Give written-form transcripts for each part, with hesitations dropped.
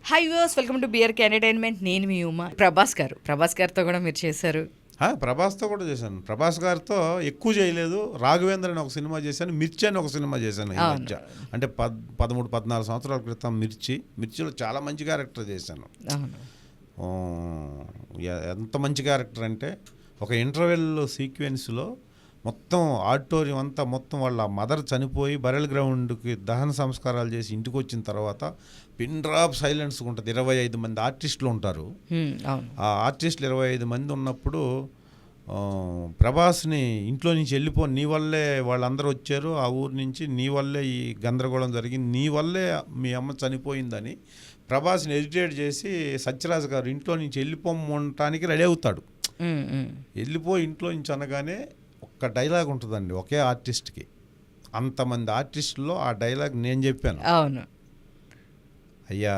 High viewers, welcome to BRK entertainment. నేను మీ ఉమా. ప్రభాస్ గారితో కూడా మీరు చేశారు. ప్రభాస్తో కూడా చేశాను. ప్రభాస్ గారితో ఎక్కువ చేయలేదు. రాఘవేంద్ర అని ఒక సినిమా చేశాను, మిర్చి అని ఒక సినిమా చేశాను ఈ మధ్య. అంటే 13-14 సంవత్సరాల క్రితం మిర్చిలో చాలా మంచి క్యారెక్టర్ చేశాను. ఎంత మంచి క్యారెక్టర్ అంటే ఒక ఇంటర్వెల్ సీక్వెన్స్లో మొత్తం ఆడిటోరియం అంతా మొత్తం వాళ్ళ మదర్ చనిపోయి బరెల్ గ్రౌండ్కి దహన సంస్కారాలు చేసి ఇంటికి వచ్చిన తర్వాత పిన్ డ్రాప్ సైలెన్స్ ఉంటుంది. 25 మంది ఆర్టిస్టులు ఉంటారు. ఆ ఆర్టిస్టులు 25 మంది ఉన్నప్పుడు ప్రభాస్ని ఇంట్లో నుంచి నీ వల్లే వాళ్ళందరూ వచ్చారు ఆ ఊరు నుంచి, నీ వల్లే ఈ గందరగోళం జరిగింది, నీ వల్లే మీ అమ్మ చనిపోయిందని ప్రభాస్ని ఎడిటేట్ చేసి సత్యరాజ్ గారు ఇంట్లో నుంచి వెళ్ళిపోమనటానికి రెడీ అవుతాడు. వెళ్ళిపోయి ఇంట్లో నుంచి అనగానే ఒక్క డైలాగ్ ఉంటుందండి ఒకే ఆర్టిస్ట్కి. అంతమంది ఆర్టిస్టుల్లో ఆ డైలాగ్ నేను చెప్పాను. అవును అయ్యా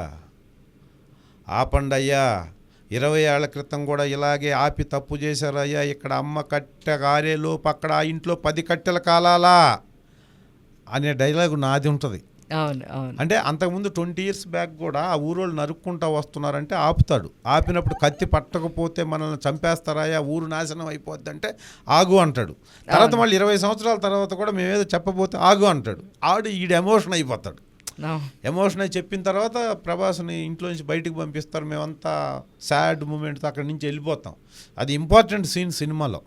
ఆపండి అయ్యా, 20 ఏళ్ల క్రితం కూడా ఇలాగే ఆపి తప్పు చేశారు అయ్యా, ఇక్కడ అమ్మ కట్టె కారేలోపు అక్కడ ఆ ఇంట్లో 10 కట్టెల కాలాలా అనే డైలాగు నాది ఉంటుంది. అంటే అంతకుముందు 20 years బ్యాక్ కూడా ఆ ఊరోళ్ళు నరుక్కుంటా వస్తున్నారంటే ఆపుతాడు. ఆపినప్పుడు కత్తి పట్టకపోతే మనల్ని చంపేస్తారా, ఊరు నాశనం అయిపోద్ది అంటే ఆగు అంటాడు. తర్వాత మళ్ళీ 20 సంవత్సరాల తర్వాత కూడా మేమేదో చెప్పబోతే ఆగు అంటాడు. ఈడు ఎమోషన్ అయిపోతాడు. ఎమోషన్ అయి చెప్పిన తర్వాత ప్రభాస్ని ఇంట్లో నుంచి బయటికి పంపిస్తారు. మేమంతా సాడ్ మూమెంట్తో అక్కడి నుంచి వెళ్ళిపోతాం. అది ఇంపార్టెంట్ సీన్ సినిమాలో.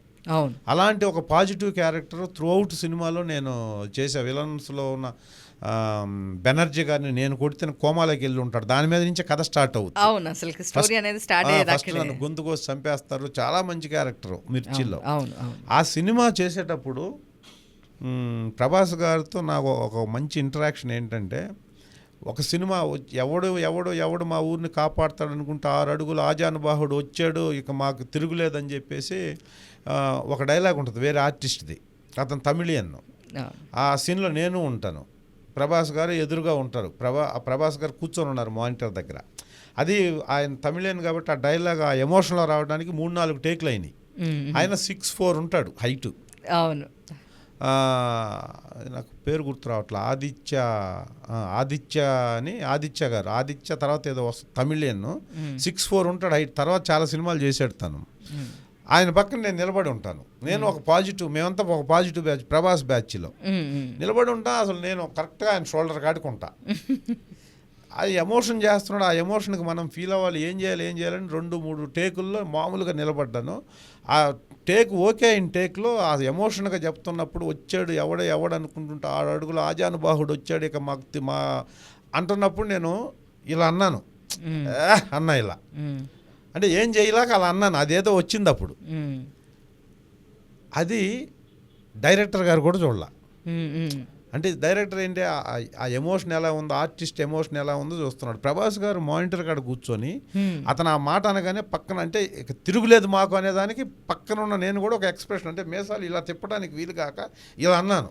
అలాంటి ఒక పాజిటివ్ క్యారెక్టర్ త్రూ అవుట్ సినిమాలో నేను చేసే. విలన్స్లో ఉన్న బెనర్జీ గారిని నేను కొడితే కోమాలోకి వెళ్ళి ఉంటాడు. దాని మీద నుంచి కథ స్టార్ట్ అవుతుంది. ఫస్ట్ నన్ను గొంతు కోసి చంపేస్తారు. చాలా మంచి క్యారెక్టర్ మిర్చిలో. ఆ సినిమా చేసేటప్పుడు ప్రభాస్ గారితో నాకు ఒక మంచి ఇంటరాక్షన్ ఏంటంటే, ఒక సినిమా ఎవడు మా ఊరిని కాపాడుతాడు అనుకుంటే 6 అడుగులు ఆజానుబాహుడు వచ్చాడు, ఇక మాకు తిరుగులేదని చెప్పేసి ఒక డైలాగ్ ఉంటుంది వేరే ఆర్టిస్ట్ది. అతను తమిళియన్. ఆ సీన్లో నేను ఉంటాను, ప్రభాస్ గారు ఎదురుగా ఉంటారు. ప్రభాస్ గారు కూర్చొని ఉన్నారు మానిటర్ దగ్గర. అది ఆయన తమిళియన్ కాబట్టి ఆ డైలాగ్ ఆ ఎమోషన్లో రావడానికి 3-4 టేక్లు అయినాయి. ఆయన 6'4" ఉంటాడు హైటు. అవును, నాకు పేరు గుర్తు రావట్లే. ఆదిత్య గారు. ఆదిత్య తర్వాత ఏదో వస్తుంది తమిళియన్. 6'4" ఉంటాడు హైట్. తర్వాత చాలా సినిమాలు చేశాడు తను. ఆయన పక్కన నేను నిలబడి ఉంటాను. నేను ఒక పాజిటివ్, మేమంతా ఒక పాజిటివ్ బ్యాచ్, ప్రభాస్ బ్యాచ్లో నిలబడి ఉంటా. అసలు నేను కరెక్ట్గా ఆయన షోల్డర్ కాడుకుంటా. అది ఎమోషన్ చేస్తున్నాడు. ఆ ఎమోషన్కి మనం ఫీల్ అవ్వాలి. ఏం చేయాలని 2-3 టేకుల్లో మామూలుగా నిలబడ్డాను. ఆ టేక్ ఓకే అయిన టేక్లో ఆ ఎమోషన్గా చెప్తున్నప్పుడు వచ్చాడు ఎవడు అనుకుంటుంటా 6 అడుగులు ఆజానుబాహుడు వచ్చాడు, ఇక మా అంటున్నప్పుడు నేను ఇలా అన్నాను. అన్నా ఇలా అంటే ఏం చేయలేక అలా అన్నాను. అదేదో వచ్చింది అప్పుడు. అది డైరెక్టర్ గారు కూడా చూడాల. అంటే డైరెక్టర్ ఏంటి ఆ ఎమోషన్ ఎలా ఉందో, ఆర్టిస్ట్ ఎమోషన్ ఎలా ఉందో చూస్తున్నాడు. ప్రభాస్ గారు మానిటర్ కాడ కూర్చొని అతను ఆ మాట అనగానే పక్కన అంటే ఇక తిరుగులేదు మాకు అనేదానికి పక్కన ఉన్న నేను కూడా ఒక ఎక్స్ప్రెషన్, అంటే మేసాలు ఇలా తిప్పడానికి వీలు కాక ఇలా అన్నాను.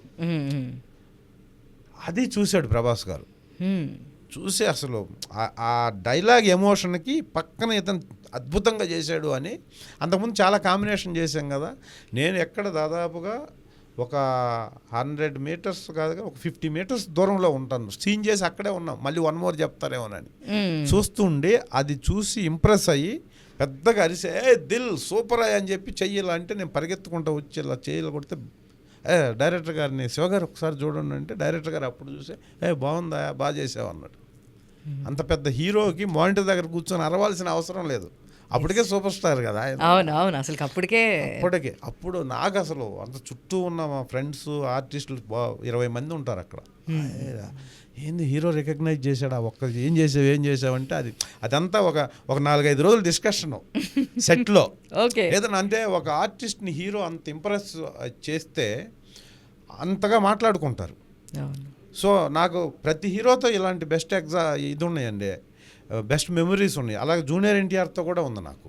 అది చూశాడు ప్రభాస్ గారు. చూసి అసలు ఆ డైలాగ్ ఎమోషన్కి పక్కన ఇతను అద్భుతంగా చేశాడు అని. అంతకుముందు చాలా కాంబినేషన్ చేశాం కదా. నేను ఎక్కడ దాదాపుగా ఒక 100 meters కాదుగా ఒక 50 meters దూరంలో ఉంటాను. సీన్ చేసి అక్కడే ఉన్నాం. మళ్ళీ 1 more చెప్తారేమోనని చూస్తుండే అది చూసి ఇంప్రెస్ అయ్యి పెద్దగా అరిసే దిల్ సూపర్ అయ్యి అని చెప్పి చెయ్యాలి అంటే నేను పరిగెత్తుకుంటూ వచ్చి ఇలా చేయాలి కొడితే డైరెక్టర్ గారిని, శివగారు ఒకసారి చూడండి అంటే డైరెక్టర్ గారు అప్పుడు చూసే బాగుందా, బాగా చేసావు అన్నాడు. అంత పెద్ద హీరోకి మానిటర్ దగ్గర కూర్చొని అరవాల్సిన అవసరం లేదు. అప్పటికే సూపర్ స్టార్ కదా ఆయన. అవును అసలు అప్పుడు నాకు అసలు అంత చుట్టూ ఉన్న మా ఫ్రెండ్స్ ఆర్టిస్టులు 20 మంది ఉంటారు అక్కడ. ఏంది హీరో రికగ్నైజ్ చేశాడు, ఏం చేసావంటే అదంతా ఒక 4-5 రోజులు డిస్కషను సెట్లో. ఏదన్నా అంటే ఒక ఆర్టిస్ట్ని హీరో అంత ఇంప్రెస్ చేస్తే అంతగా మాట్లాడుకుంటారు. సో నాకు ప్రతి హీరోతో ఇలాంటి బెస్ట్ ఇది ఉన్నాయండి, బెస్ట్ మెమరీస్ ఉన్నాయి. అలాగే జూనియర్ ఎన్టీఆర్తో కూడా ఉంది నాకు.